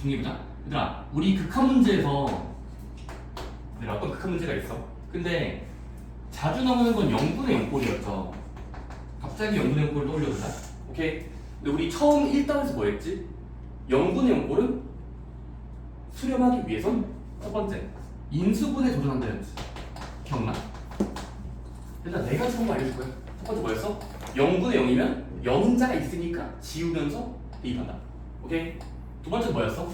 정리해보자. 얘들아, 우리 극한 문제에서 얘들아, 어떤 극한 문제가 있어. 근데 자주 나오는 건 0분의 0꼴이었죠. 갑자기 0분의 0꼴을 떠올려보자. 오케이? 근데 우리 처음 1단에서 뭐 했지? 0분의 0꼴은 수렴하기 위해선 첫 번째 인수분해 도전한다 했지. 기억나? 일단 내가 처음 알려줄 거야. 첫 번째 뭐였어? 0분의 0이면 영자가 있으니까 지우면서 대입한다. 오케이? 두 번째 뭐였어?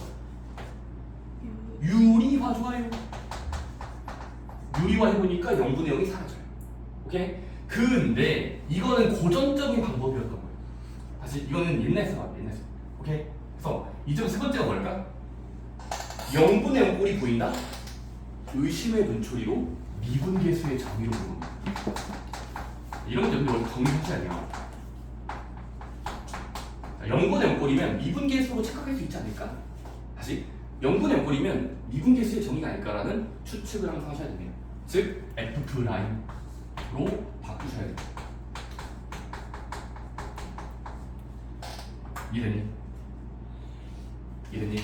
유리화 좋아요. 유리화 해보니까 0분의 0이 사라져요. 오케이? 근데 이거는 고전적인 방법이었던 거예요. 다시 이거는 옛날에서 나왔다. 옛날에서. 오케이? 그래서 이점 세 번째가 뭘까? 0분의 0 꼴이 보인다? 의심의 눈초리로 미분계수의 정의로 보는 거야. 이런 문제 원래 정의하지 않냐? 0분의 0 꼴이면 미분계수로 착각할 수 있지 않을까? 다시 0분의 0 꼴이면 미분계수의 정의가 아닐까라는 추측을 항상 하셔야 됩니다. 즉 F 라인으로 바꾸셔야 돼요. 이해됐니? 이해됐니?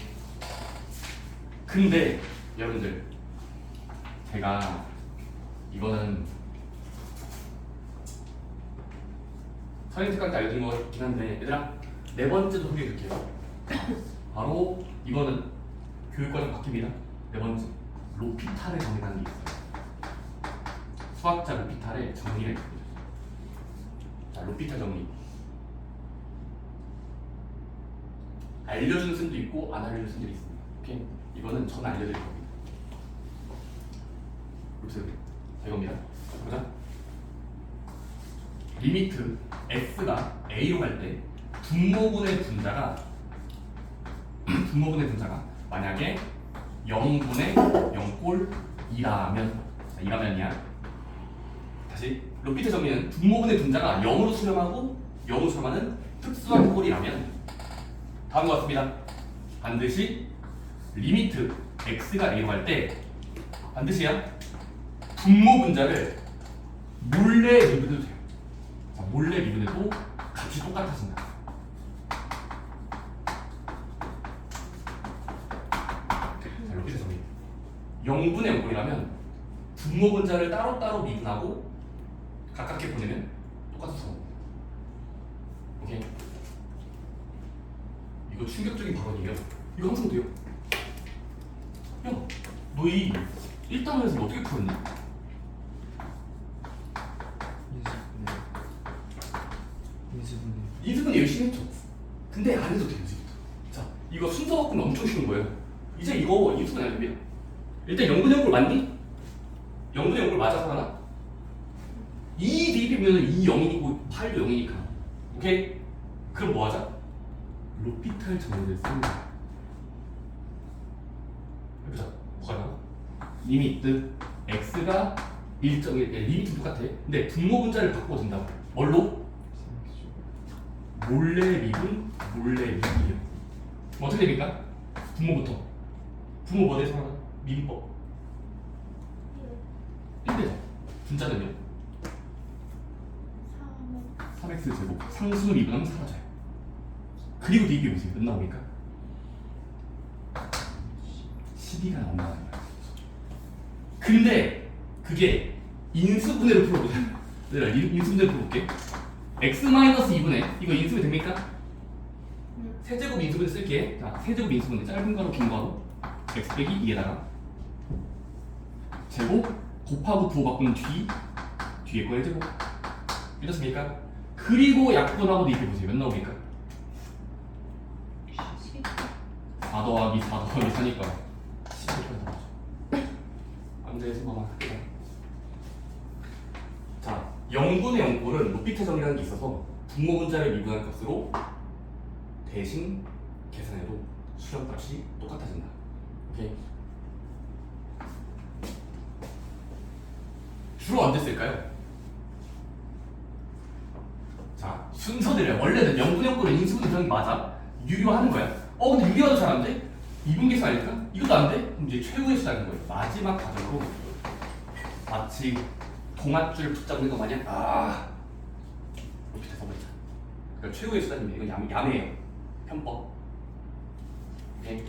근데 여러분들 제가 이거는 선생님한테 알려준 거긴 한데 얘들아 네 번째도 소개해줄게요. 바로 이거는 교육과정 바뀝니다. 네 번째 로피탈의 정의라는 게 있어요. 수학자 로피탈의 정의를 해보죠. 자, 로피탈 정의 알려준 쌤도 있고 안 알려준 쌤도 있습니다. 오케이? 이거는 전 알려드릴 겁니다. 보세요. 이겁니다. 보자. 리미트 x가 a로 갈 때 분모분의 분자가 만약에 0분의 0꼴이라면 자, 이라면이야. 다시 로피트 정의는 분모분의 분자가 0으로 수렴하고 0으로 수렴하는 특수한 꼴이라면 다음과 같습니다. 반드시 리미트 x가 a로 갈 때 반드시야 분모 분자를 몰래 미분해도 돼요. 자, 몰래 미분해도 값이 똑같아진다. 자, 이렇게 정리. 0분의 0꼴이라면 분모 분자를 따로따로 미분하고 가깝게 보내면 똑같아서. 오케이. 이거 충격적인 발언이에요. 이거 항상 돼요. 야, 너 이 1단원에서 너 어떻게 풀었니? 인수분해 열심히 했죠. 근데 안 해도 돼요, 이제부터. 자, 이거 순서 바꾸면 엄청 쉬운 거예요. 이제 이거 인수분해 안 해도 돼요. 일단 0분의 0꼴 맞니? 0분의 0꼴 맞아서 하나? 2 대입이면 2 0이고 8도 0이니까. 오케이? 그럼 뭐 하자? 로피탈 정의를 쓰는 거야. 해보자. 뭐가 나와? 리미트 x가 1.1 리미트 똑같아. 근데 분모 분자를 바꿔도 된다고. 뭘로? 몰래 미분, 몰래 미분이요. 어떻게 됩니까? 분모부터. 분모 뭐 대해서 하나? 미분법. 1대죠. 분자는요? 3x 제곱. 상수 미분하면 사라져요. 그리고 대입해 보세요. 몇 나옵니까? 12가 나온다는 거야. 근데 그게 인수분해로 풀어보자. 내가 인수분해로 풀어볼게. x-2분의 이거 인수분해 됩니까? 세제곱 인수분해 쓸게. 자, 세제곱 인수분해 짧은 가로 긴 가로 x 빼기 2에다가 제곱 곱하고 부호 바꾸는 뒤에 거의 제곱 이렇습니까? 그리고 약분하고 대입해보세요. 몇 나옵니까? 4 더하기 4 더하기 4니까 11이 나오죠. 안 돼, 생각만 할게요. 자, 0분의 0꼴은 로피트 정의라는 게 있어서 분모 분자를 미분한 값으로 대신 계산해도 수렴값이 똑같아진다. 오케이? 주로 언제 쓸까요? 자, 순서대로 원래는 0분의 0꼴은 인수분해 정의 맞아. 유리화하는 거야. 근데 유리화도 잘 안 돼? 이분계수 아닐까? 이것도 안 돼? 그럼 이제 최후의 수단인 거예요. 마지막 과정으로 마치 동아줄 붙잡는 거 마냥 이렇게 써버리자. 그러니까 최후의 수단입니다. 이건 야매예요. 편법. 오케이?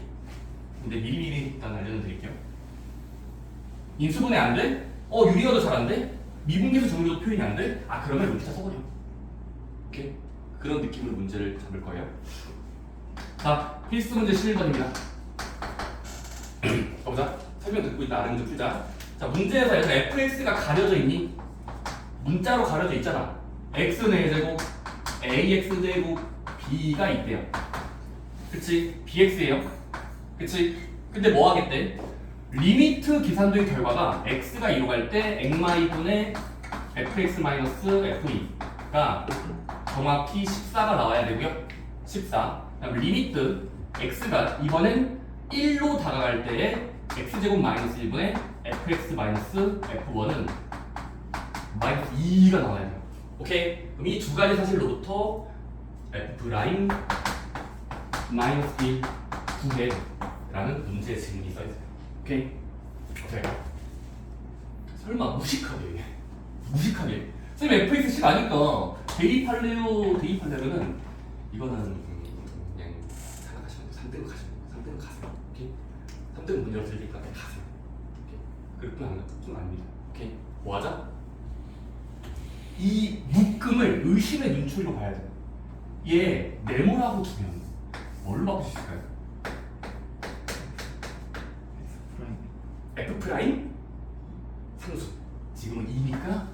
근데 미리미리 일단 알려드릴게요. 인수분해 안 돼? 유리어도 잘 안 돼? 미분계수 정리도 표현이 안 돼? 그러면 이렇게 다 써버려. 오케이? 그런 느낌으로 문제를 잡을 거예요. 자, 필수 문제 11번입니다. 가보자. 설명 듣고 있다. 아는 좀 풀자. 자, 문제에서 얘가 fx가 가려져 있니? 문자로 가려져 있잖아. x는 a제곱, ax 제곱, b가 있대요. 그치? bx예요. 그치? 근데 뭐 하겠대? 리미트 계산된 결과가 x가 2로 갈 때 액마이분의 fx-fe가 정확히 14가 나와야 되고요. 14. 그다음 리미트 x가 이번엔 1로 다가갈 때에 x제곱 마이너스 1분의 fx-f1은 마이너스 2가 나와야 돼요. 오케이? 그럼 이 두 가지 사실로부터 f 라인 마이너스 1 구해 라는 문제의 질문이 써있어요. 오케이? 어떻게 설마 무식하게 선생님 fxc 아니까 대입하려면은 이거는 그냥 생각하시면 돼요. 3등은 가시면 돼요. 3등은 가세요. 오케이? 3등은 문제로 들리니까 그냥 가세요. 오케이? 그럴 뿐 아닙니다. 오케이? 뭐 하자? 이 묶음을 의심의 눈초리로 봐야 돼요. 얘 네모라고 두면 뭘로 바꿀 수 있을까요? F 프라임 상수. 지금은 2니까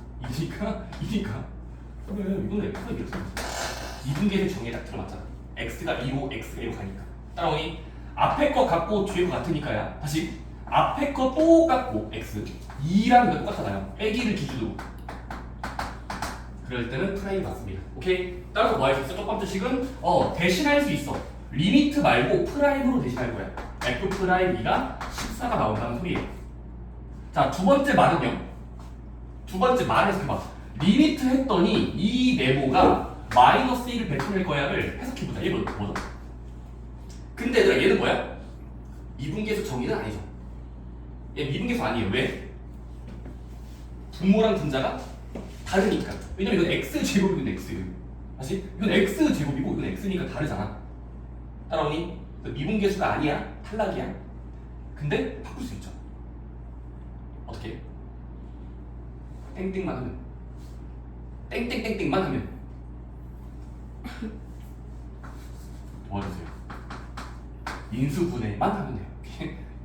그러면 이거는 F가 이렇게 이분계수 정의에 딱 들어맞잖아. X가 2로 X로 가니까 따라오니 앞에 거 같고 뒤에 거 같으니까야. 다시 앞에 거 똑같고 X 2라는 거 똑같잖아요. 빼기를 기준으로 그럴 때는 프라임이 맞습니다. 오케이? 따라서 뭐 할 수 있어? 첫 번째 식은 대신할 수 있어. 리미트 말고 프라임으로 대신할 거야. F 프라임 2가 14가 나온다는 소리예요. 자, 두 번째 말은요. 두 번째 말에서 해봐. 리미트 했더니 이 네모가 마이너스 1을 뱉어낼 거야를 해석해보자. 얘는 뭐죠? 근데 얘들아 얘는 뭐야? 미분계수 정의는 아니죠. 얘 미분계수 아니에요. 왜? 분모랑 분자가 다르니까. 왜냐면 이건 x제곱이고 이건 x예요. 다시 이건 x제곱이고 이건 x니까 다르잖아. 따라오니 미분계수가 아니야. 탈락이야. 근데 바꿀 수 있죠. 어떻게? 땡땡만 하면 땡땡땡땡만 하면 도와주세요. 인수분해만 하면 돼요.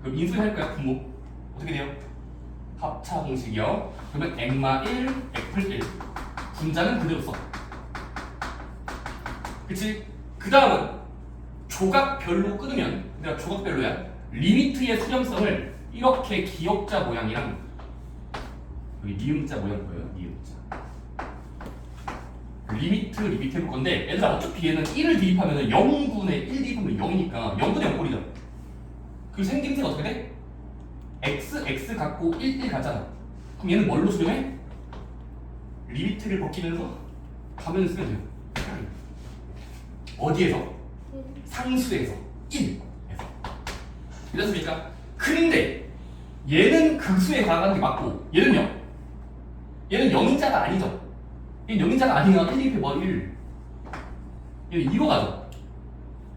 그럼 인수할 거야. 분모 어떻게 돼요? 합차 공식이요. 그러면 액마 1, 액플 1 분자는 그대로 써. 그치? 그 다음은 조각별로 끊으면 내가 조각별로야. 리미트의 수렴성을 이렇게 기역자 모양이랑 여기 니은자 모양 보여요? 니은자. 리미트 해볼 건데 얘들아 어차피 얘는 1을 대입하면 0분의 1 대입하면 0이니까 0분의 0 꼴이잖아. 그 생김새가 어떻게 돼? x 갖고 1 가잖아. 그럼 얘는 뭘로 수렴해? 리미트를 벗기면서 가면을 쓰면 돼요. 어디에서? 상수에서 1에서. 이렇습니까? 근데 얘는 극수에 가는 게 맞고 얘는요? 얘는 0인자가 아니죠. 얘는 0인자가 아니면 1, 2에 뭐 1 얘는 2로 가죠.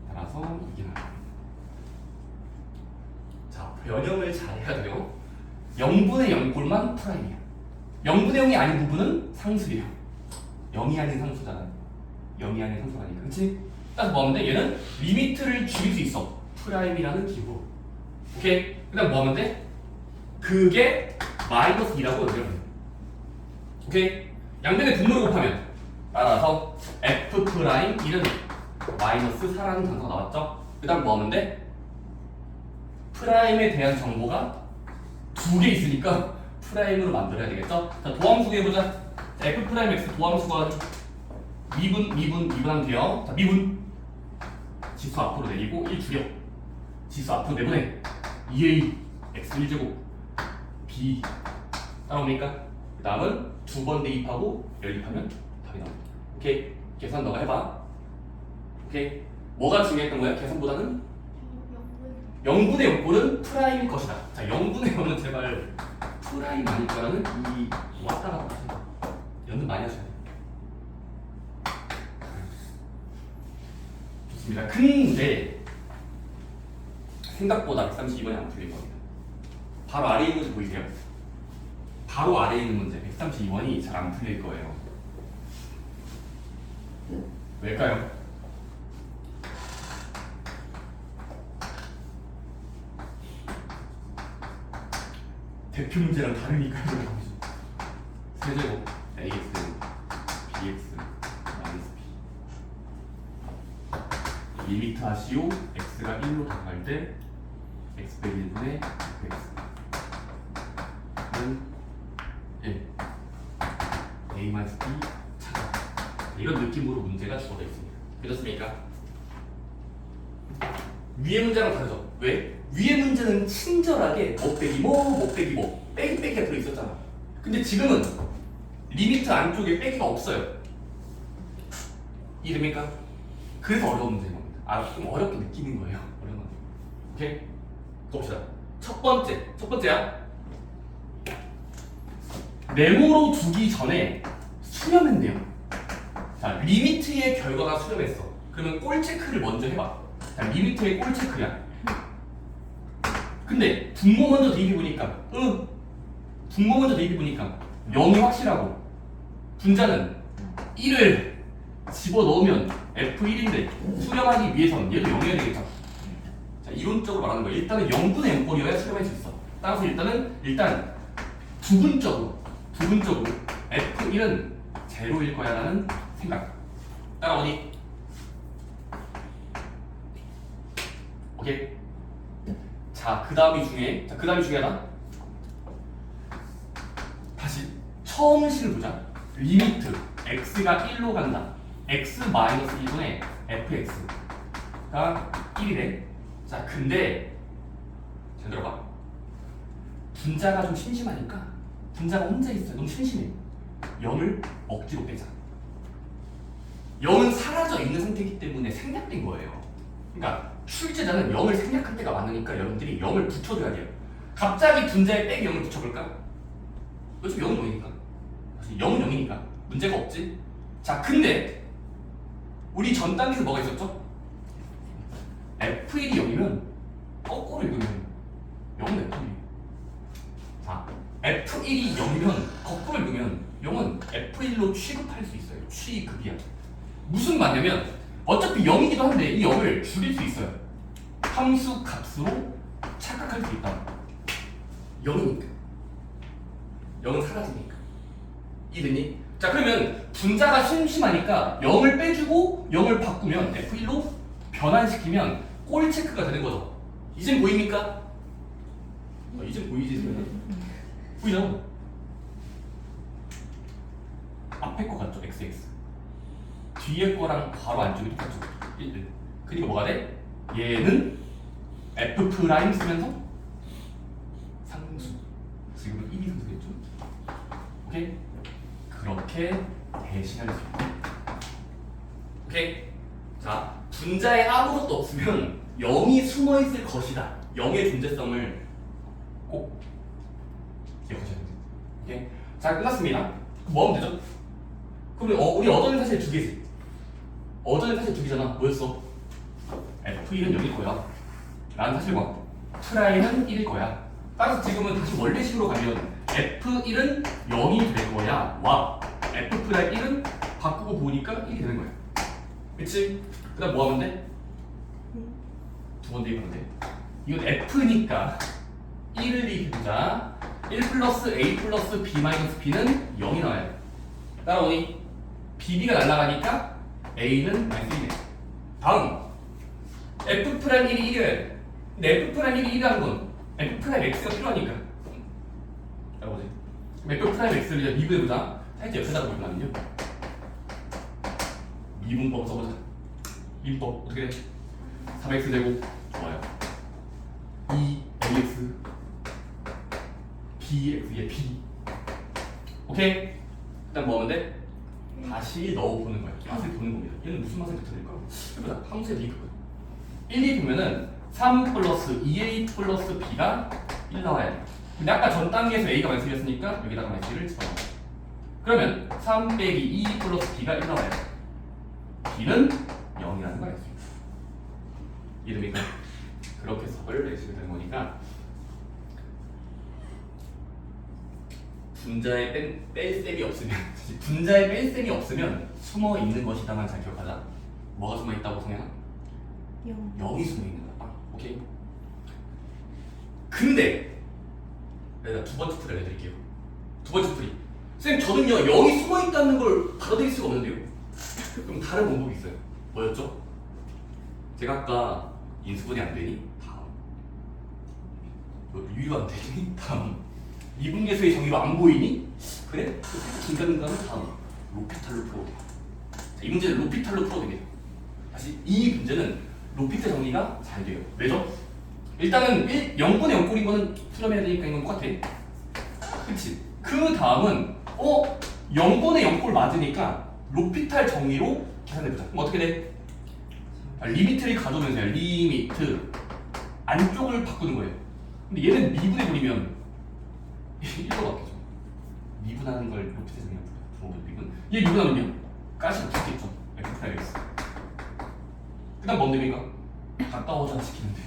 따라서 이게 나와요. 자, 변형을 잘해야 돼요. 0분의 0꼴만 프라임이야. 0분의 0이 아닌 부분은 상수예요. 0이 아닌 상수잖아. 0이 아닌 상수가 아니까. 그치? 따라서 뭐 하면 돼? 얘는 리미트를 줄일 수 있어. 프라임이라는 기호로. 오케이? 그 다음 뭐 하면 돼? 그게 마이너스 2라고 연결하면 돼. 오케이? 양변의 분모를 곱하면 따라서 f 프라임 1은 마이너스 4라는 단서가 나왔죠? 그 다음 뭐 하면 돼? 프라임에 대한 정보가 두 개 있으니까 프라임으로 만들어야 되겠죠? 자, 도함수 해보자. 자, f 프라임 x 도함수가 미분하면 돼요. 자, 미분 지수 앞으로 내리고 1 줄여. 지수 앞으로 내보내. 2a x 1제곱 b 따라옵니까? 그 다음은 두 번 대입하고 연립하면 답이 나옵니다. 오케이? 계산 너가 해봐. 오케이? 뭐가 중요했던 거야? 계산보다는? 0분의 0꼴은 프라임일 것이다. 자, 0분의 0은 제발 프라임 아닐 거라는 이 왔다 갔다 하세요. 연습 많이 하셔야 돼요. 좋습니다. 근데 생각보다 132번이 안 풀릴 겁니다. 바로 아래에 있는 문제 보이세요? 바로 아래에 있는 문제 132번이 잘 안 풀릴 거예요. 왜일까요? 대표 문제랑 다르니까요. 세제곱 ax bx 마이너스 b 리미트 하시오 x가 1로 다가갈 때 x 빼기 1분의 fx는 1 a 마이너스 b 찾아. 이런 느낌으로 문제가 주어져 있습니다. 그렇습니까? 위의 문제랑 다르죠? 왜? 위의 문제는 친절하게 뭐 빼기 뭐 빼기 뭐 빼기 빼기가 들어있었잖아. 근데 지금은 리미트 안쪽에 빼기가 없어요. 이해됩니까? 그래서 어려운 문제인 겁니다. 좀 어렵게 느끼는 거예요. 어려운 건데. 오케이? 봅시다. 첫 번째야. 네모로 두기 전에 수렴했네요. 자, 리미트의 결과가 수렴했어. 그러면 꼴 체크를 먼저 해봐. 자, 리미트의 꼴 체크야. 근데 분모 먼저 대입해보니까 분모 먼저 대입해보니까 0이 확실하고 분자는 1을 집어넣으면 F1인데 수렴하기 위해서는 얘도 0이어야 되겠죠. 자, 이론적으로 말하는 거예요. 일단은 0분의 0꼴이어야 수렴할 수 있어. 따라서 일단 부분적으로 F1은 제로일 거야 라는 생각. 따라오니? 오케이? 자, 그 다음이 중요하다. 다시 처음 식을 보자. 리미트 x가 1로 간다. x 마이너스 1분의 fx가 1이래. 자, 근데 잘 들어봐. 분자가 좀 심심하니까 분자가 혼자 있어요. 너무 심심해. 0을 억지로 빼자. 0은 사라져 있는 상태이기 때문에 생략된 거예요. 그러니까 출제자는 0을 생략할 때가 많으니까 여러분들이 0을 붙여줘야 돼요. 갑자기 분자에 빼기 0을 붙여볼까? 어차피 0은 0이니까. 0은 0이니까 문제가 없지. 자, 근데 우리 전 단계에서 뭐가 있었죠? F1이 0이면 거꾸로 읽으면 0은 F1. 자, F1이 0이면 거꾸로 읽으면 0은 F1로 취급할 수 있어요. 취급이야. 무슨 말이냐면 어차피 0이기도 한데 이 0을 줄일 수 있어요. 함수 값으로 착각할 수 있다. 0이니까. 0은 사라지니까. 이해됐니? 자, 그러면 분자가 심심하니까 0을 빼주고 0을 바꾸면 F1로 변환시키면 꼴 체크가 되는 거죠. 이젠 보입니까? 이젠 보이지? 보이죠? 앞에 거 같죠? XX. 뒤에 거랑 바로 안쪽이 똑같죠? 1. 그러니까 뭐가 돼? 얘는 F 프라임 쓰면서 상수. 지금은 1이 상수겠죠? 오케이? 그렇게 대신할 수 있다. 오케이? 자, 분자에 아무것도 없으면 0이 숨어있을 것이다. 0의 존재성을 꼭 기억하셔야 됩니다. 오케이? 자, 끝났습니다. 뭐 하면 되죠? 그럼 우리 얻어낸 사실 두 개지. 얻어낸 사실 두 개잖아. 뭐였어? F1은 0일 거야 라는 사실과 프라임은 1일 거야. 따라서 지금은 다시 원래식으로 가면 F1은 0이 될 거야 와 F 프라임 1은 바꾸고 보니까 1이 되는 거야. 그치? 그 다음 뭐 하면 돼? 두 번 대입하면 돼. 이건 F니까 1을 대입해보자. 1 플러스 A 플러스 B 마이너스 B는 0이 나와야 돼. 따라오니? BB가 날아가니까 A는 마이너스 1이네. 다음 F 프라임 1이 1이어야 돼. 근데 F 프라임 1이 1이라는 건 F 프라임 X가 필요하니까. 따라오지? F 프라임 X를 이제 미분해보자. 살짝 옆에다가 보면요. 미분법 써보자. 미분법 어떻게 돼? 3x 제곱 좋아요. 2ax bx의 b. 오케이? 일단 뭐 하면 돼? 다시 넣어보는 거야. 맛을 보는 겁니다. 얘는 무슨 맛을 붙여낼까? 해보자. 함수에 대입해보자. 1 대입하면은 3 플러스 2a 플러스 b가 1 나와야 돼. 근데 아까 전 단계에서 a가 마이너스였으니까 여기다가 마이너스를 집어넣어. 그러면 3 빼기 2 플러스 b가 1 나와야 돼. b는 0이라는 걸 알수 있어. 이해됩니까? 그렇게 섭을 내시게 되는 거니까 분자에 뺄 셈이 없으면 분자에 뺄 셈이 없으면 숨어 있는 것이다만 잘 기억하자. 뭐가 숨어 있다고 성현아? 0이 숨어 있는 거다. 오케이. 근데 내가 두 번째 풀이 알려드릴게요. 두 번째 풀이. 선생님 저는요 0이 숨어 있다는 걸 받아들일 수가 없는데요. 그럼 다른 방법이 있어요. 뭐였죠? 제가 아까 인수분해 안 되니? 다음. 유리가 안 되니? 다음. 미분계수의 정의로 안 보이니? 그래? 긴가민가는 다음. 로피탈로 풀어도 돼요. 자, 이 문제는 로피탈로 풀어도 됩니다. 다시 이 문제는 로피탈 정리가 잘 돼요. 왜죠? 일단은 0분의 0꼴인 거는 수렴해야 되니까 이건 똑같아. 그치? 그 다음은 0분의 0꼴 맞으니까 로피탈 정의로 계산해보자. 그럼 어떻게 돼? 리미트를 가져오면서요. 리미트 안쪽을 바꾸는 거예요. 근데 얘는 미분해 버리면 1로 바뀌죠. 미분하는 걸 로피탈 정의로 풀어보면 미분. 얘 미분하면요. 가시 없겠죠. X. 그 다음 뭔 됩니까? 가까워져 시키는데.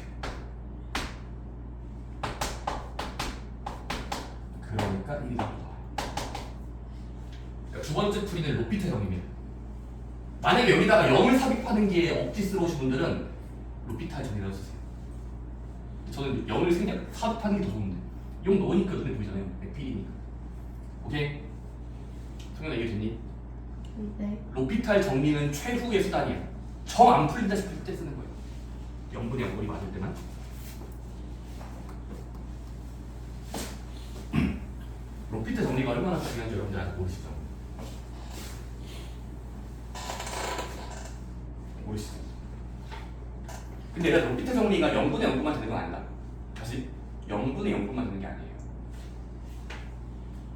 그러니까 1이 나와요. 그러니까 두 번째 풀이는 로피탈 정의입니다. 만약에 여기다가 0을 삽입하는 게 억지스러우신 분들은 로피탈 정의라고 쓰세요. 저는 0을 삽입하는 게 더 좋은데 0 넣으니까 눈에 보이잖아요. F이니까. 오케이? 성현아 이해됐니? 네. 로피탈 정리는 최후의 수단이야. 정 안 풀린다 싶을 때 쓰는 거예요. 0분의 0꼴이 맞을 때만. 로피탈 정리가 얼마나 중요한지 여러분들 아직 모르시죠? 모르시죠? 근데 내가 로피탈 정리가 0분의 0꼴만 되는 건 아니다. 다시 0분의 0꼴만 되는 게 아니에요.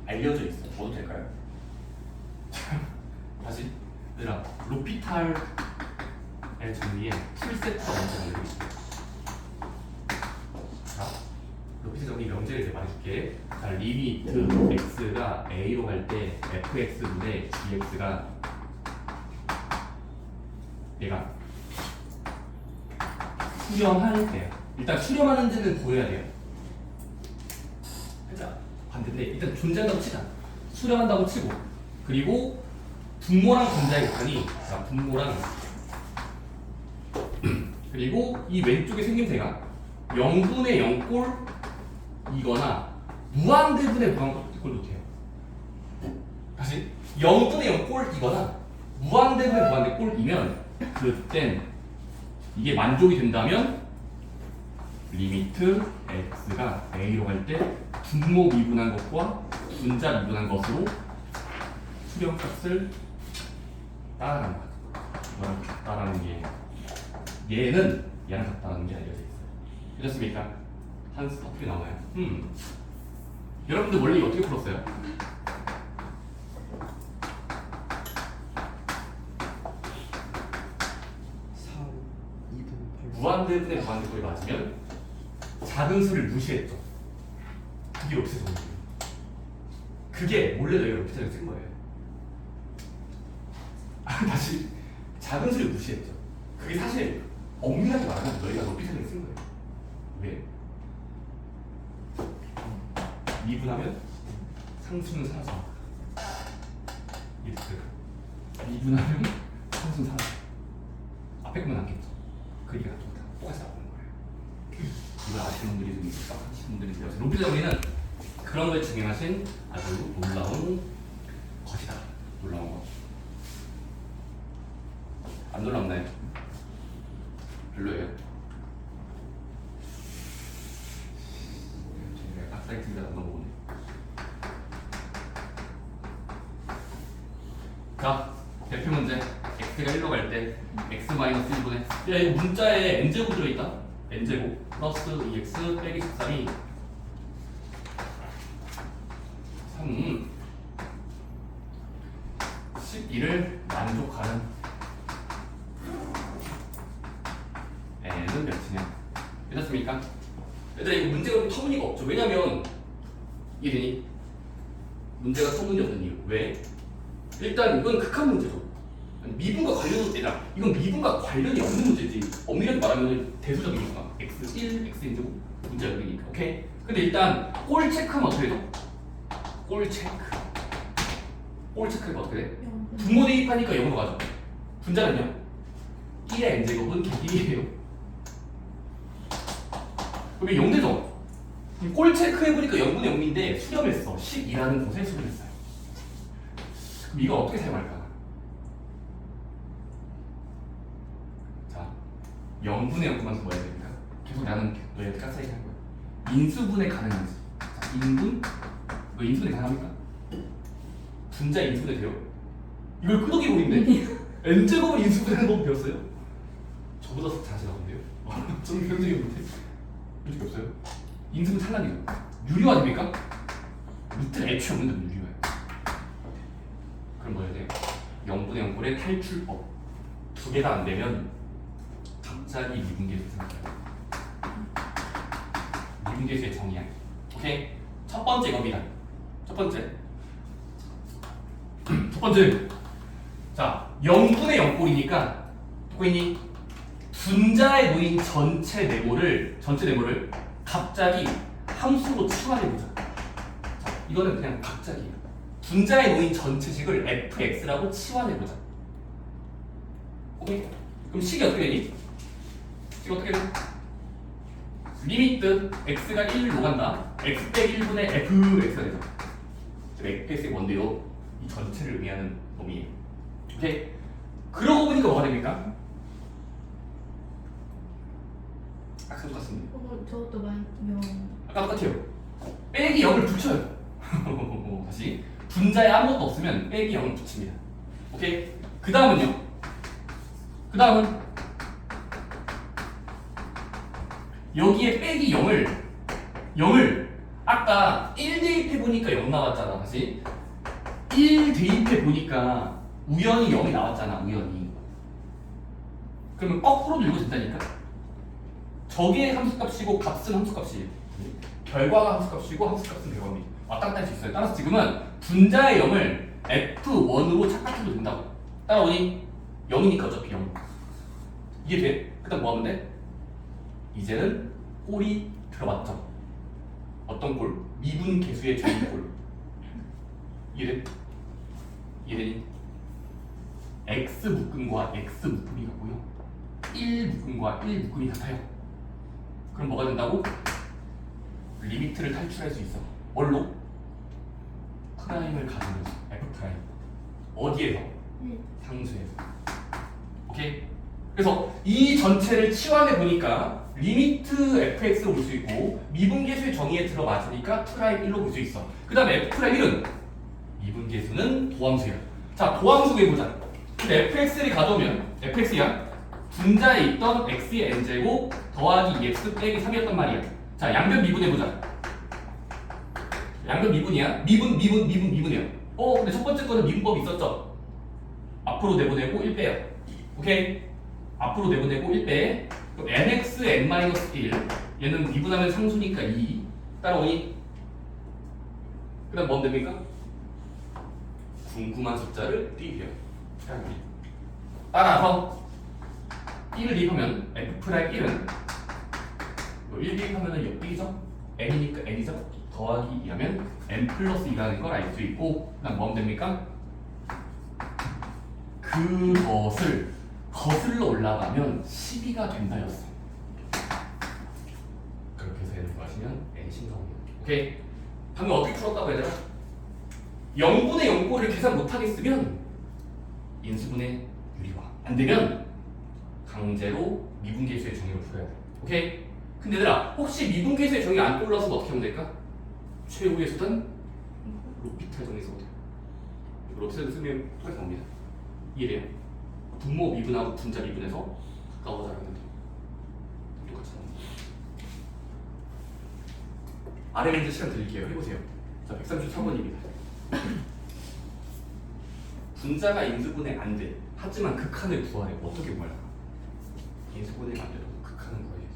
알려져 있어. 줘도 될까요? 다시 얘들아 로피탈의 정리에 풀세트가 먼저 알려져 있어. 자, 로피탈 정리 명제를 이제 말해줄게. 자, 리미트 x가 a로 갈 때 fx분의 gx가 얘가 수렴할 때 일단 수렴하는지는 보여야 돼요. 자, 반대인데 일단 존재한다고 치자. 수렴한다고 치고 그리고 분모랑 분자의 곱하니 자, 분모랑 그리고 이 왼쪽에 생김새가 0분의 0꼴이거나 무한대분의 무한꼴도 돼요. 다시 0분의 0꼴이거나 무한대분의 무한대꼴이면 그땐 이게 만족이 된다면 리미트 x가 a로 갈 때 분모 미분한 것과 분자 미분한 것으로 수렴값을 따라가는 거야. 이거랑 같다라는 게 얘는 얘랑 같다는 게 알려져 있어요. 그렇습니까? 한수 어떻게 나와요? 여러분들 원래 이거 어떻게 풀었어요? 무한대분의 무한대꼴이 맞으면 작은 수를 무시했죠. 그게 로피탈 정리예요. 그게 원래 너희가 로피탈을 쓴 거예요. 다시 작은 수를 무시했죠. 그게 사실 엄밀하게 말하면 너희가 로피탈을 쓴 거예요. 왜? 미분하면 상수는 사라져. 미분하면 상수는 사라져. 앞에 거면 남겠죠. 그 얘기가 똑같이 나오는 거예요. 이걸 아시는 분들이 좀 있을까 하시는 분들이 있어요. 로피탈 정리는 그런 걸 증명하신 아주 놀라운 것이다. 놀라운 것. 안 놀랍나요? 별로예요. 제가 악사이트가 안 넘어오네. 자, 대표 문제. x가 1로 갈 때 x-1분의 야 이거 문자에 n제곱 들어있다. n제곱 플러스 2x 빼기 13이 3 12를 만족하는 n은 몇이냐? 괜찮습니까? 얘들아 이거 문제가 터무니가 없죠. 왜냐면 이해되니? 문제가 터무니없는 이유. 왜? 일단 이건 극한 문제죠. 아니, 미분과 관련 얘들아 이건 미분과 관련이 없는 문제지. 엄밀하게 말하면 대수적이니까 x1, xn제곱 문제 열리니까. 오케이. 근데 일단 꼴 체크하면 어떻게 되죠? 꼴 체크. 꼴 체크가 어떻게 돼? 분모 대입하니까 0으로 가죠. 분자는요? 1의 n제곱은 객1이에요. 그럼 0 되죠? 꼴 체크해보니까 0분의 0인데 수렴했어. 12라는 곳에 수렴했어요. 그럼 이거 어떻게 사용할까? 자, 0분의 0그만 더 넣어야 됩니다. 계속 나는 너희한테 깍싸이 할 거야. 인수분해 가능한지. 자, 인분? 너 인수분해 가능합니까? 분자 인수분해 돼요? 이걸 끄덕이 보이는데? n제곱을 인수분해하는 법 배웠어요? 저보다 더 잘하시나본데요? 저는 배운 적이 없는데 배운 적이 없어요? 인수분 탈락이죠. 유리화 됩니까? 루트 애초에 없는데 유리화예요. 그럼 뭐 해야 돼요? 0분의 0꼴의 탈출법. 두 개가 안 되면 갑자기 미분계수 생겨요. 미분계수의 정의야. 오케이? 첫 번째 이겁니다. 첫 번째. 첫 번째. 자, 0분의 0꼴이니까 듣고 있니? 분자에 놓인 전체 네모를 갑자기 함수로 치환해보자. 자, 이거는 그냥 갑자기예요. 분자에 놓인 전체식을 fx라고 치환해보자. 오케이? 그럼 식이 어떻게 되니? 식이 어떻게 되니? 리미트 x가 1로 간다. x 빼기 1분의 fx가 되죠. fx의 뭔데요? 이 전체를 의미하는 놈이에요. 오케이? 그러고 보니까 뭐가 됩니까? 아까 똑같습니다. 저것도 많이 영. 아까 똑같아요. 빼기 0을 붙여요. 다시 분자에 아무것도 없으면 빼기 0을 붙입니다. 오케이? 그 다음은요. 그 다음은 여기에 빼기 0을 아까 1 대입해보니까 0 나왔잖아. 다시 1 대입해보니까 우연히 0이 나왔잖아. 우연히. 그러면 거꾸로도 읽어진다니까. 저게 함수값이고 값은 함수값이에요. 결과가 함수값이고 함수값은 결과입니다. 왔다 갔다 할 수 있어요. 따라서 지금은 분자의 0을 f1으로 착각해도 된다고. 따라오니 0이니까 어차피 0. 이게 돼? 그 다음 뭐 하면 돼? 이제는 꼴이 들어맞죠. 어떤 꼴? 미분계수의 조인꼴. 이해돼? 이해되니? x 묶음과 x 묶음이 같고요. 1 묶음과 1 묶음이 같아요. 그럼 뭐가 된다고? 리미트를 탈출할 수 있어. 뭘로? 프라임을 가지면서 f 프라임. 어디에서? 상수에서. 오케이? 그래서 이 전체를 치환해 보니까 리미트 fx로 볼 수 있고 미분계수의 정의에 들어맞으니까 프라임 1로 볼 수 있어. 그 다음에 f 프라임 1은 미분계수는 도함수야. 자, 도함수 구해보자. 근데 fx를 가져오면 fx야. 분자에 있던 x의 n제곱 더하기 2x 빼기 3이었단 말이야. 자, 양변 미분해보자. 양변 미분이야. 미분이야. 근데 첫 번째 거는 미분법이 있었죠. 앞으로 내보내고 1 빼요. 오케이? 앞으로 내보내고 1 빼. 그럼 nx n-1 얘는 미분하면 상수니까 2 따라오니? 그 다음 뭔 됩니까? 궁금한 숫자를 띄워요. 따라서 1을 대입하면 f'1은 1 대입하면 역비죠? n이니까 n이죠? 더하기 2하면 n 플러스 2라는 걸 알 수 있고 그 다음 뭐 하면 됩니까? 그것을 거슬러 올라가면 12가 된다였어. 그렇게 해서 n을 구하시면 n이 신성합니다. 오케이? 방금 어떻게 풀었다고 얘들아? 0분의 0꼴을 계산 못하겠으면 인수분해 유리화 안되면 강제로 미분계수의 정의로 풀어야 돼. 오케이? 근데 얘들아 혹시 미분계수의 정의 안 떠올라서 어떻게 하면 될까? 최후의 수단 로피탈 정의 써도 돼요. 로피탈 쓰면 똑같이 나옵니다. 이해돼요? 분모 미분하고 분자 미분해서 가까워져야 하는데 똑같이 나옵니다. 아래 문제 시간 드릴게요. 해보세요. 자, 133번입니다. 분자가 인수분해 안 돼. 하지만 극한을 구하래. 어떻게 구할까? 인수분해가 안 돼도 극한을 구해야 돼.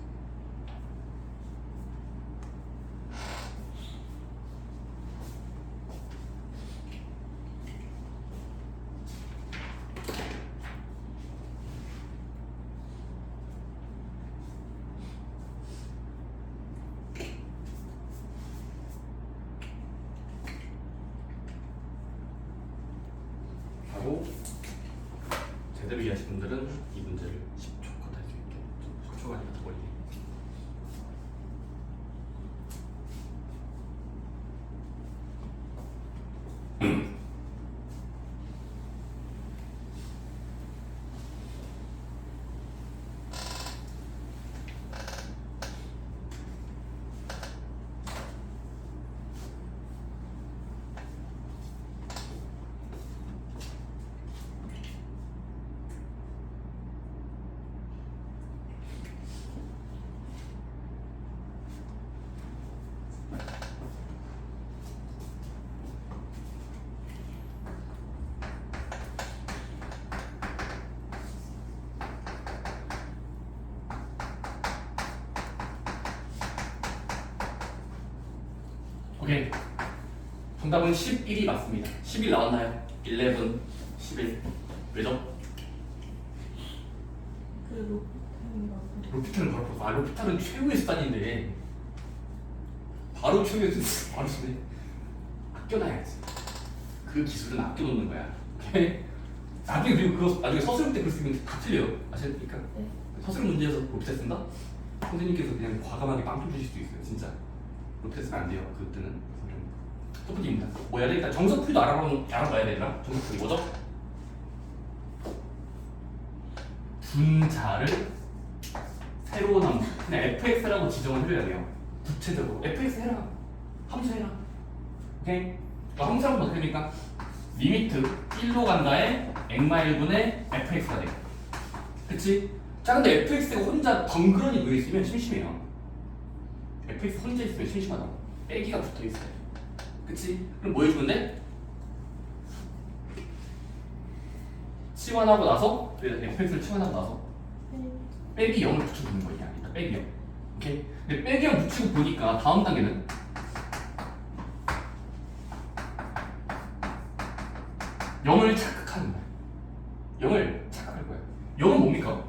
준비하신 분들은 이 문제를 10초 컷 할 수 있게 10초가 아니라 더 걸리네. 오케이. 정답은 11이 맞습니다. 11 나왔나요? 11, 11. 왜죠? 그 로피탈은 바로 풀었어. 아, 로피탈은 최후의 수단인데 바로 최후의 수단 바로 쓰네. 아껴놔야지. 그 기술은 아껴놓는 거야. 오케이? 나중에 그리고 그거 나중에 서술형 때 글 쓰면 다 틀려요. 아십니까? 네. 서술형 문제에서 로피탈 쓴다? 선생님께서 그냥 과감하게 빵 주실 수도 있어요. 진짜. 로피탈 쓰면 안 돼요. 그때는. 첫 번째입니다. 뭐 해야 돼? 일단 정석풀이도 알아봐야 되나? 정석풀이 뭐죠? 분자를 새로운 함수 그냥 fx라고 지정을 해줘야 돼요. 구체적으로 fx 해라. 함수 해라. 오케이? 함수라고 어떻게 됩니까? 리미트 1로 간다에 x-1분의 fx가 돼요. 그치? 자 근데 fx가 혼자 덩그러니 놓여있으면 심심해요. fx 혼자 있으면 심심하다고. 빼기가 붙어있어요. 그치? 그럼 뭐 해주면 돼? 치환하고 나서 fx를 치환하고 나서 빼기 0을 붙여주는 거야. 일단 빼기 0. 오케이? 근데 빼기 0 붙이고 보니까 다음 단계는 0을 착각하는 거야. 0을 착각할 거야. 0은 뭡니까?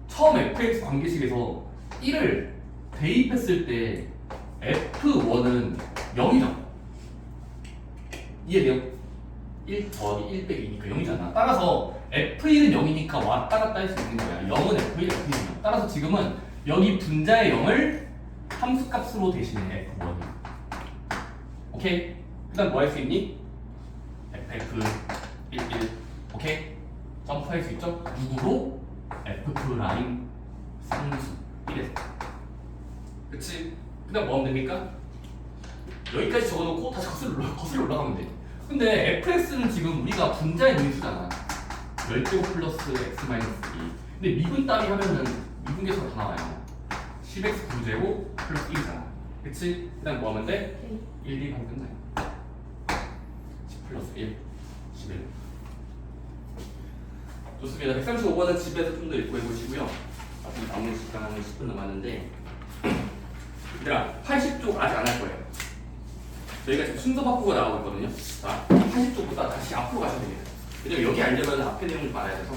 처음 fx 관계식에서 1을 대입했을 때 f1은 0이잖아. 이해돼요? 1 더하기 1 빼기 2니까 0이잖아. 따라서 f1은 0이니까 왔다 갔다 할 수 있는 거야. 0은 f1, f1이야. 따라서 지금은 여기 분자의 0을 함수값으로 대신해 f1. 오케이? 그 다음 뭐 할 수 있니? f1, 1. 오케이? 점프할 수 있죠? 누구로? f 프라임 상수 1에서. 그치? 그 다음 뭐 하면 됩니까? 여기까지 적어놓고 다시 거슬러 올라가면 돼. 근데 fx는 지금 우리가 분자의 인수잖아. 10제곱 플러스 x 마이너스 2. 근데 미분 따위 하면은 미분계수가 다 나와요. 10x 9제곱 플러스 1이잖아. 그치? 그 다음 뭐 하면 돼? 1, 2 하면 끝나요. 10 플러스 1, 11. 좋습니다. 135번은 집에서 좀 더 읽고 해보시고요. 앞으로 남은 시간은 10분 남았는데 얘들아 80쪽 아직 안 할 거예요. 저희가 지금 순서 바꾸고 나가고 있거든요. 자, 80쪽보다 다시 앞으로 가셔야 됩니다. 왜냐면 여기 알려면 앞에 내용을 말아야 돼서.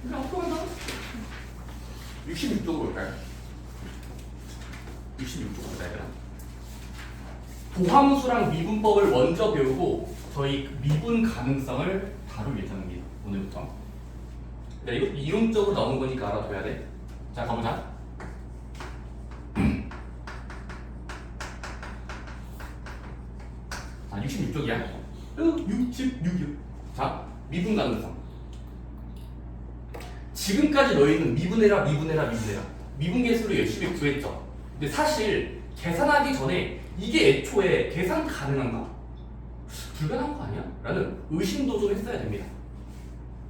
그냥 앞으로 간다. 66쪽으로 올까요? 66쪽으로 가야 되나? 도함수랑 미분법을 먼저 배우고 저희 미분 가능성을 다룰 예정입니다. 오늘부터. 이거 이론적으로 나오는 거니까 알아둬야 돼. 자, 가보자. 아, 66쪽이야. 66이요. 자, 미분 가능성. 지금까지 너희는 미분해라. 미분 계수를 열심히 구했죠. 근데 사실 계산하기 전에 이게 애초에 계산 가능한가? 불가능한 거 아니야? 라는 의심도 좀 했어야 됩니다.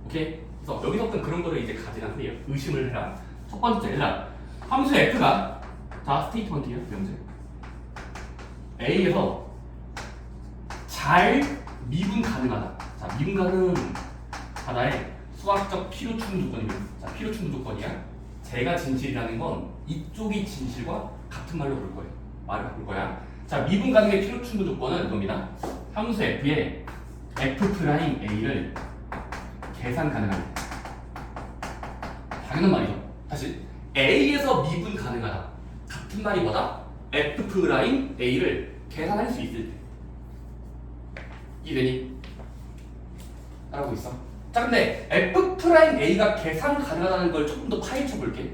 오케이? 그래서 여기서부터 그런 거를 이제 가지란 소리예요. 의심을 해라. 첫 번째, 일단 함수 f가 자 스테이트먼트예요. 명제. A에서 잘 미분 가능하다. 자, 미분 가능하다의 수학적 필요 충분 조건입니다. 자, 필요 충분 조건이야. 제가 진실이라는 건 이쪽이 진실과 같은 말로 볼 거예요. 말을 바꿀 거야. 자, 미분 가능의 필요 충분 조건은 이겁니다. 함수 f의 f'A를 계산 가능합니다. 당연한 말이죠. 다시 A에서 미분 가능하다. 같은 말이 뭐다? f'A를 계산할 수 있을 때. 이해되니? 따라하고 있어? 자, 근데 F'A가 계산 가능하다는 걸 조금 더 파헤쳐 볼게.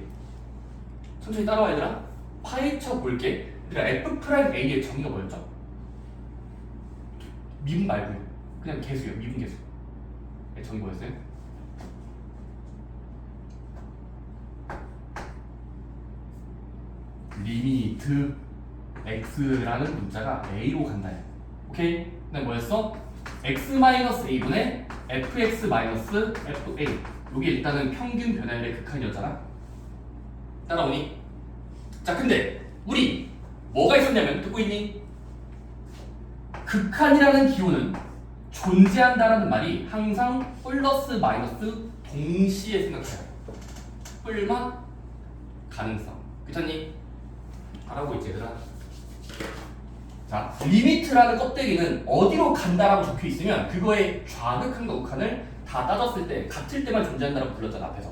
천천히 따라와 얘들아. 파헤쳐 볼게. 얘들아, F'A의 정의가 뭐였죠? 미분 말고요. 그냥 계수요. 미분 계수. 정의 뭐였어요? 리미트 x라는 문자가 a로 간다. 오케이? 그다음 뭐였어? x-a분의 fx-fa. 이게 일단은 평균 변화율의 극한이었잖아. 따라오니? 자, 근데 우리 뭐가 있었냐면, 듣고 있니? 극한이라는 기호는 존재한다라는 말이 항상 플러스 마이너스 동시에 생각해요. 뿔만 가능성. 그렇니? 알아보고 있지 얘들아. 자, 리미트라는 껍데기는 어디로 간다라고 적혀 있으면 그거의 좌극한과 우극한을 다 따졌을 때 같을 때만 존재한다라고 불렀잖아 앞에서.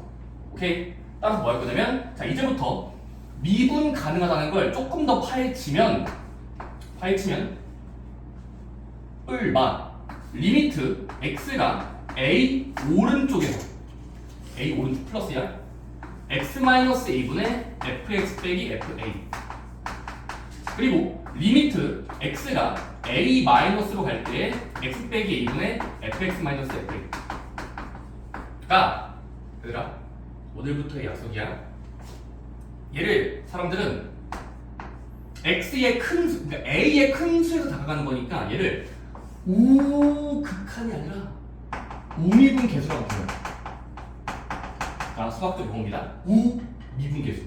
오케이? 따라서 뭐 할 거냐면, 자, 이제부터 미분 가능하다는 걸 조금 더 파헤치면 뿔만 리미트 x가 a 오른쪽에서 a 오른쪽 플러스야 x-a분의 fx 빼기 fa. 그리고 리미트 x가 a 마이너스로 갈 때 x 빼기 a분의 fx-fa가 얘들아 오늘부터의 약속이야. 얘를 사람들은 x의 큰 수, 그러니까 a의 큰 수에서 다가가는 거니까 얘를 우극한이 아니라 우미분 계수라고 불러요. 아, 수학적 용어입니다. 우미분 계수.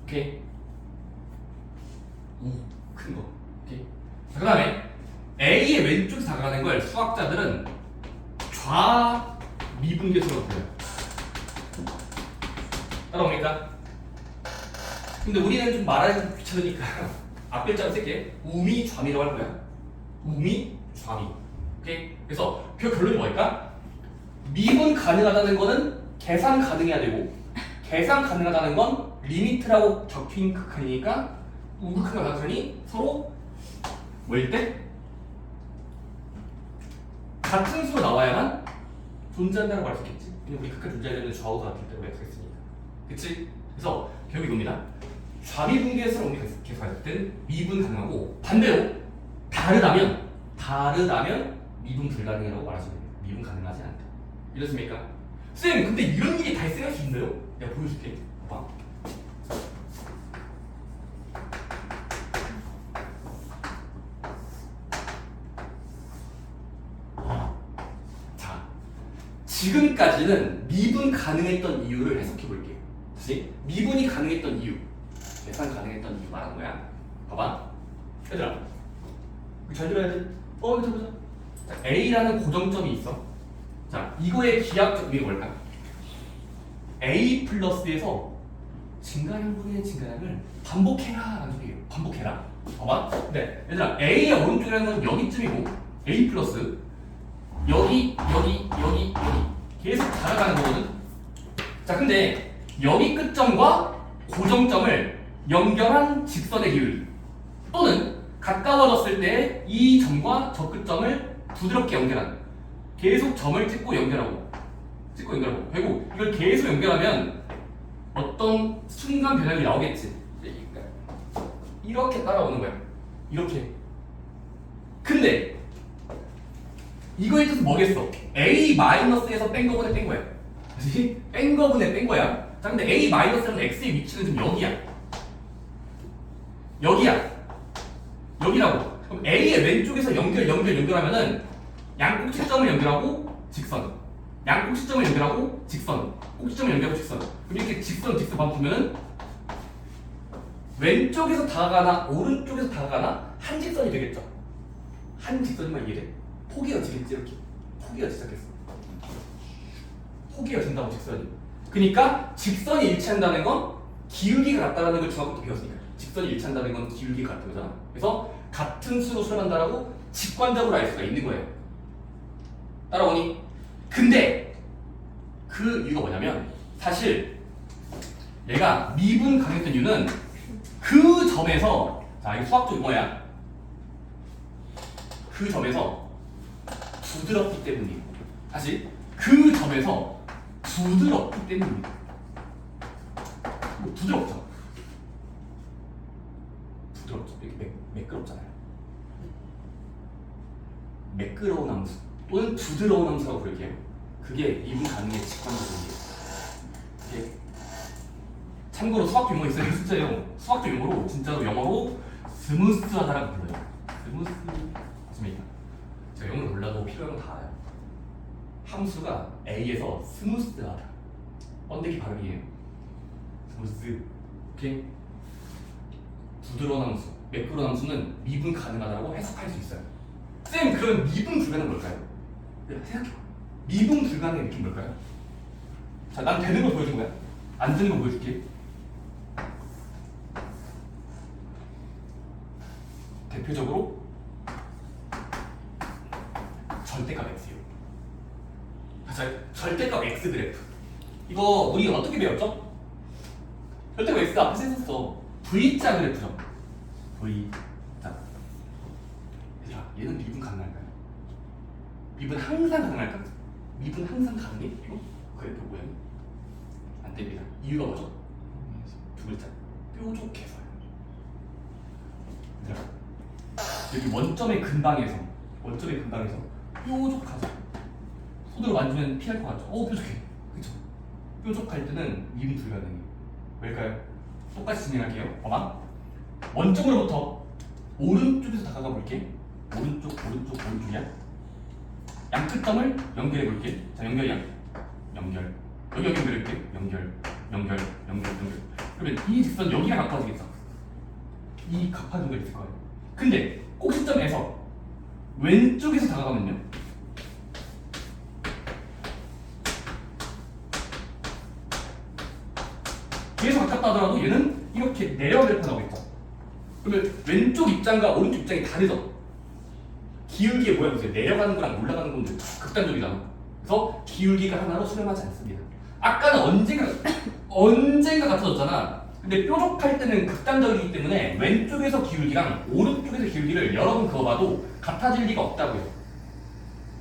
오케이? 큰 거. 오케이? 자, 그 다음에 A의 왼쪽에서 다가가는 걸 수학자들은 좌미분 계수라고 불러요. 따라옵니까? 근데 우리는 좀 말하기 귀찮으니까 앞 글자로 쓸게. 우미 좌미라고 할 거야. 우미 좌미. 오케이? 그래서 그 결론이 뭘까? 미분 가능하다는 거는 계산 가능해야 되고, 계산 가능하다는 건 리미트라고 적힌 극한이니까 우극한과 가능하니 서로 뭐일 때? 같은 수로 나와야만 존재한다고 할 수 있겠지. 왜냐면 우리 극한 존재하려면 좌우가 같을 때로 약속했으니까. 그치? 그래서 결국 이겁니다. 좌미분계에서 우리 계속할 때는 미분 가능하고, 반대로 다르다면 미분 불가능이라고 말하시면 돼요. 미분 가능하지 않다. 이렇습니까? 쌤, 근데 이런 일이 발생할 수 있나요? 내가 보여줄게. 봐봐. 자, 지금까지는 미분 가능했던 이유를 해석해 볼게요. 다시 미분이 가능했던 이유, 계산 가능했던 이유 말하는 거야. 봐봐, 얘들아, 잘 들어야 돼. 보자. 자, A라는 고정점이 있어. 자, 이거의 기하학적 의미가 뭘까? A 플러스에서 증가량분의 증가량을 반복해라 라는 소리예요. 반복해라. 봐봐. 네, 얘들아, A의 오른쪽이라는 건 여기쯤이고, A 플러스 여기 계속 달아가는 거거든. 자, 근데 여기 끝점과 고정점을 연결한 직선의 기울, 또는 가까워졌을 때 이 점과 저 끝점을 부드럽게 연결한, 계속 점을 찍고 연결하고 결국 이걸 계속 연결하면 어떤 순간 변형이 나오겠지. 이렇게 따라오는 거야. 이렇게. 근데 이거의 뜻은 뭐겠어? A-에서 뺀 거분에 뺀 거야. 그치? 뺀 거분에 뺀 거야. 자, 근데 A-는 X의 위치는 좀 여기라고. 그럼 A의 왼쪽에서 연결하면은 양꼭지점을 연결하고 직선, 양꼭지점을 연결하고 직선, 꼭지점을 연결하고 직선. 그럼 이렇게 직선 보면은 왼쪽에서 다가가나 오른쪽에서 다가가나 한 직선이 되겠죠. 한 직선이면 이해돼? 포개어지겠지. 이렇게 포개어지겠어. 포개어진다고 직선이. 그러니까 직선이 일치한다는 건 기울기가 같다라는 걸 중학교 때 배웠으니까. 직선이 일치한다는 건 기울기가 같은 거잖아. 그래서 같은 수로 수렴한다라고 직관적으로 알 수가 있는 거예요. 따라오니? 근데 그 이유가 뭐냐면, 사실 얘가 미분 가능했던 이유는 그 점에서, 자, 이거 수학적 용어야. 그 점에서 부드럽기 때문이에요. 다시, 그 그 점에서 부드럽기 때문입니다. 부드럽죠? 부드럽죠? 매끄럽잖아요. 매끄러운 함수 또는 부드러운 함수라고 부를게요. 그게 미분 가능의 직관적이에요. 이게 참고로 수학적 용어 있어요. 진짜요. 수학적 용어로 진짜로 영어로 스무스하다라고 불러요. 스무스 맞습니까? 제가 영어를 몰라도 필요한 건 다 알아요. 함수가 A에서 스무스하다. 번데기 발음이에요. 스무스. 오케이? 부드러운 함수, 매끄러운 함수는 미분 가능하다고 해석할 수 있어요. 쌤, 그럼 미분 불가능은 뭘까요? 생각해봐. 미분 불가능의 느낌 뭘까요? 자, 난 되는 걸 보여준 거야. 안 되는 걸 보여줄게. 대표적으로 절대값 x요. 자, 절대값 x 그래프. 이거 우리 어떻게 배웠죠? 절대값 x 앞에서 했었어. V자 그래프죠. V. 자, 얘들아, 얘는 미분 가능할까요? 미분 항상 가능할까? 미분 항상 가능해? 이거? 그래프 모양이? 안 됩니다. 이유가 뭐죠? 두 글자. 뾰족해서요. 얘들아, 여기 원점의 근방에서 뾰족하죠. 손으로 만지면 피할 것 같죠? 뾰족해. 그쵸? 뾰족할 때는 미분 불가능해요. 왜일까요? 똑같이 진행할게요. 봐봐. 원점으로부터 오른쪽에서 다가가 볼게. 오른쪽이야. 양 끝점을 연결해 볼게. 자, 연결. 여기 연결할게. 연결. 그러면 이 직선 여기랑 가까워지겠어. 이 각화 정도가 있을 거예요. 근데 꼭 시점에서 왼쪽에서 다가가면요. 뒤에서 가깝다 하더라도 얘는 이렇게 내려갈 뻔하고 있죠. 그러면 왼쪽 입장과 오른쪽 입장이 다르죠. 기울기의 모양 보세요. 내려가는 거랑 올라가는 건 극단적이잖아. 그래서 기울기가 하나로 수렴하지 않습니다. 아까는 언젠가 같아졌잖아. 근데 뾰족할 때는 극단적이기 때문에 왼쪽에서 기울기랑 오른쪽에서 기울기를 여러 번 그어봐도 같아질 리가 없다고요.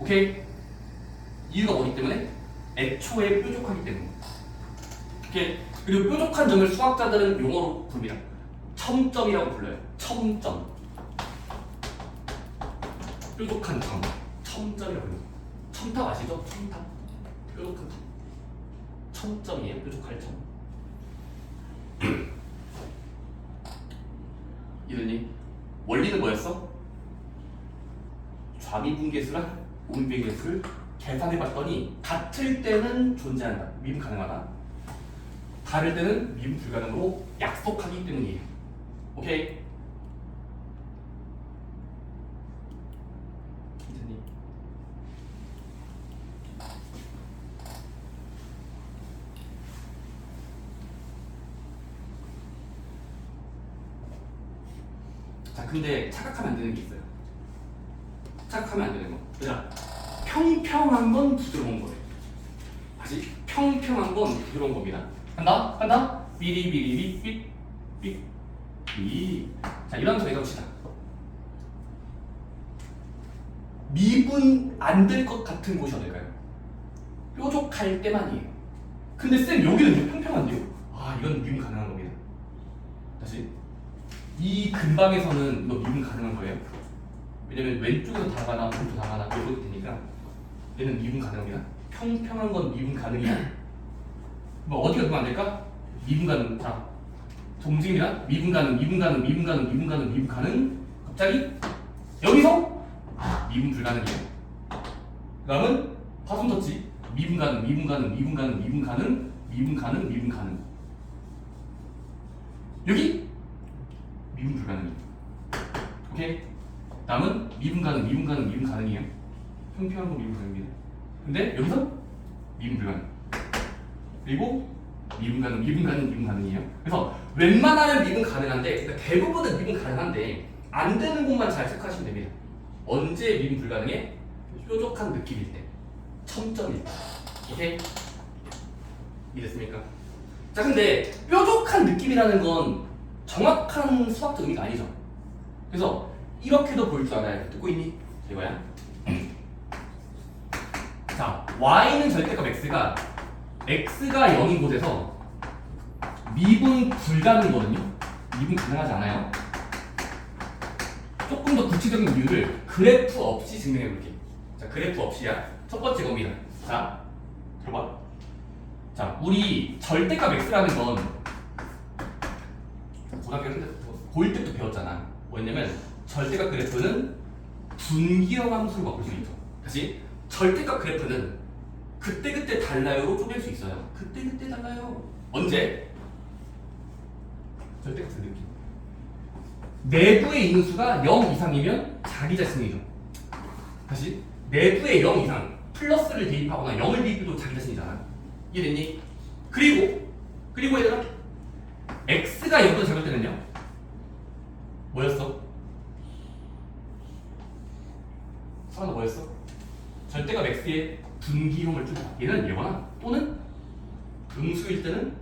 오케이? 이유가 뭐기 때문에? 애초에 뾰족하기 때문에. 오케이? 그리고 뾰족한 점을 수학자들은 용어로 부릅니다. 첨점이라고 불러요. 첨점. 뾰족한 점. 첨점이라고 불러요. 첨탑 아시죠? 첨탑. 뾰족한 점. 첨점이에요. 뾰족할 점. 이러니 원리는 뭐였어? 좌미분계수랑 우미분계수를 계산해봤더니 같을 때는 존재한다. 미분 가능하다. 다를 때는 미분 불가능으로 약속하기 때문이에요. 오케이? 괜찮니? 자, 근데 착각하면 안 되는 게 있어요. 착각하면 안 되는 거. 얘들아, 평평한 건 부드러운 거예요. 다시, 평평한 건 부드러운 겁니다. 간다. 삐리삐리삐 삐. 자, 이런 소리가 칩시다. 미분 안 될 것 같은 곳이 어딜까요? 뾰족할 때만이에요. 근데 쌤 여기는 평평한데요? 아, 이건 미분 가능한 겁니다. 다시, 이 근방에서는 이거 미분 가능한 거예요. 왜냐면 왼쪽에서 다가나 오른쪽 다가나 이렇게 되니까 얘는 미분 가능합니다. 평평한 건 미분 가능이야. 뭐 어디가 그러면 안 될까? 미분 가능. 자, 동직입니다. 미분 가능. 갑자기 여기서 미분 불가능이에요. 그다음은 화성 터치. 미분 가능. 여기 미분 불가능이에요. 오케이? 다음은 미분 가능이에요. 평평한 건 미분 가능입니다. 근데 여기서 미분 불가능. 그리고 미분 가능이에요. 그래서 웬만하면 미분 가능한데, 그러니까 대부분은 미분 가능한데 안 되는 곳만 잘 체크하시면 됩니다. 언제 미분 불가능해? 뾰족한 느낌일 때, 첨점일 때. 오케이? 이해됐습니까? 자, 근데 뾰족한 느낌이라는 건 정확한 수학적 의미가 아니죠. 그래서 이렇게도 볼 줄 알아야 돼. 듣고 있니? 이거야. 자, y는 절대값 x가 0인 곳에서 미분 불가능이거든요. 미분 가능하지 않아요. 조금 더 구체적인 이유를 그래프 없이 증명해 볼게요. 자, 그래프 없이야. 첫 번째 겁니다. 자, 들어봐. 자, 우리 절대값 x라는 건 고등학교 고1 때부터 배웠잖아. 뭐였냐면 절대값 그래프는 분기형 함수로 바꿀 수 있죠. 다시, 절대값 그래프는 그때그때 달라요로 쪼갤 수 있어요. 그때그때 달라요. 언제? 절대값 느낌. 내부에 있는 수가 0 이상이면 자기 자신이죠. 다시, 내부에 0 이상 플러스를 대입하거나 0을 대입해도 자기 자신이잖아. 이해됐니? 그리고 얘들아, x가 0보다 작을 때는요? 뭐였어? 서한아 뭐였어? 절대값 x의 분기형을 준다. 얘는 얘거나 또는 음수일 때는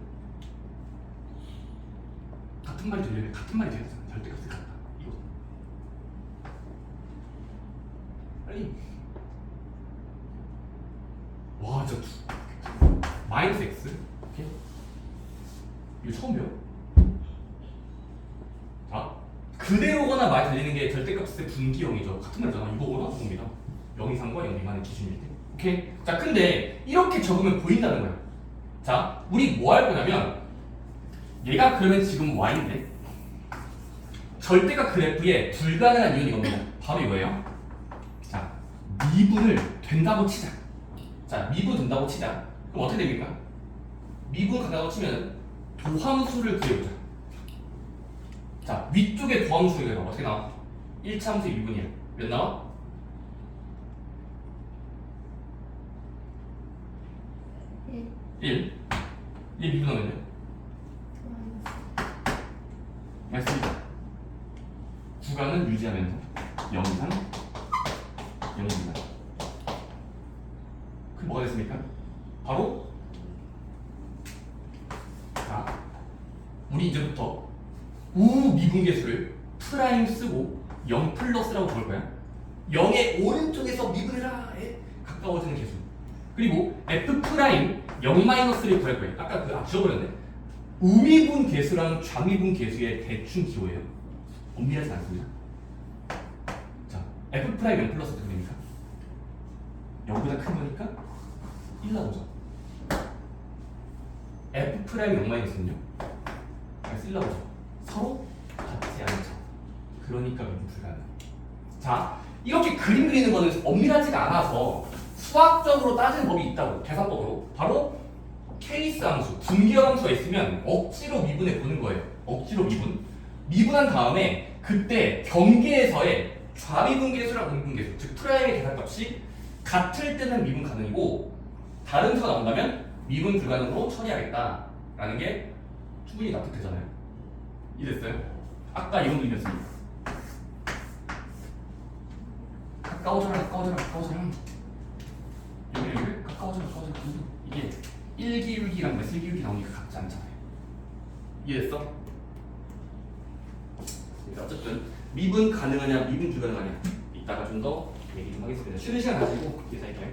같은 말이 들려요. 같은 말이 되었잖아. 절대값이 같다. 이거. 빨리. 와, 저 마이너스 x. 오케이. 이거 처음 배워. 자, 그대로거나 많이 달리는 게 절대값의 분기형이죠. 같은 말이잖아. 이거거나 저겁니다. 0 이상과 0 미만의 기준일 때. 오케이. 자, 근데 이렇게 적으면 보인다는 거야. 자, 우리 뭐 할 거냐면 얘가 그러면 지금 y인데 절대값 그래프에 불가능한 이유는 이겁니다. 바로 이거예요. 자, 미분을 된다고 치자. 자, 미분 된다고 치자. 그럼 어떻게 됩니까? 미분 간다고 치면 도함수를 그려보자. 자, 위쪽에 도함수를 그려봐. 어떻게 나와? 1차 함수의 미분이야. 몇 나와? 1 미분하면요? 맞습니다. 구간은 유지하면서 0 이상 0 미만. 그럼 뭐가 됐습니까? 바로 자, 우리 이제부터 우미분계수를 프라임 쓰고 0 플러스라고 부를 거야. 0의 오른쪽에서 미분해라에 가까워지는 계수. 그리고 f 프라임 0 마이너스를 구할 거예요. 아까 그 지워버렸네. 우미분 계수랑 좌미분 계수의 대충 기호예요. 엄밀하지 않습니다. 자, f 프라임 0 플러스 어떻게 됩니까? 0보다 큰 거니까 1 나오죠. f 프라임 0 마이너스는요? 마이너스 1 나오죠. 서로 같지 않죠. 그러니까 미분 불가능. 자, 이렇게 그림 그리는 거는 엄밀하지가 않아서 수학적으로 따지는 법이 있다고. 계산법으로. 바로 케이스 함수, 분기형 함수가 있으면 억지로 미분해 보는 거예요. 억지로 미분. 미분한 다음에 그때 경계에서의 좌미분 계수랑 우미분 계수, 즉 프라임의 계산값이 같을 때는 미분 가능이고 다른 수가 나온다면 미분 불가능으로 처리하겠다라는 게 충분히 납득되잖아요. 이해됐어요? 아까 이런 그림이었습니다. 가까워져라. 여기 가까워져라. 이게 1기울기랑 몇 1기울기 나오니까 같지 않잖아요. 이해됐어? 어쨌든 미분 가능하냐 미분 불가능하냐 이따가 좀 더 얘기 좀 하겠습니다. 쉬는 시간 가지고 계산할게요.